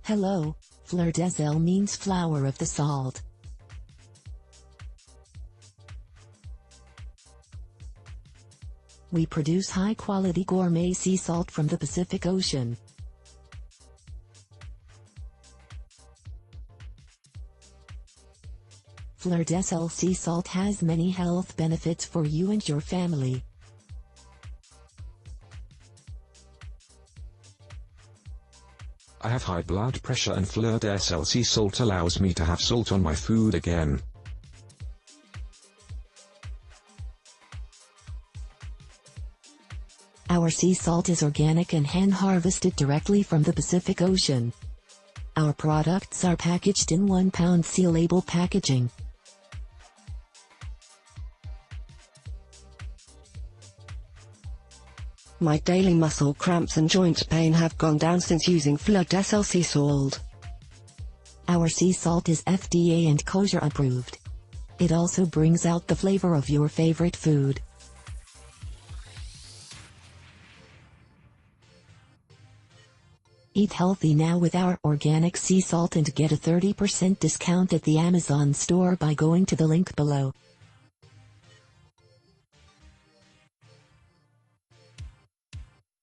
Hello, Fleur de Sal means flower of the salt. We produce high-quality gourmet sea salt from the Pacific Ocean. Fleur de Sal sea salt has many health benefits for you and your family. I have high blood pressure and Fleur de Sal sea salt allows me to have salt on my food again. Our sea salt is organic and hand-harvested directly from the Pacific Ocean. Our products are packaged in 1-pound seal label packaging. My daily muscle cramps and joint pain have gone down since using Fleur de Sal sea salt. Our sea salt is FDA and Kosher approved. It also brings out the flavor of your favorite food. Eat healthy now with our organic sea salt and get a 30% discount at the Amazon store by going to the link below.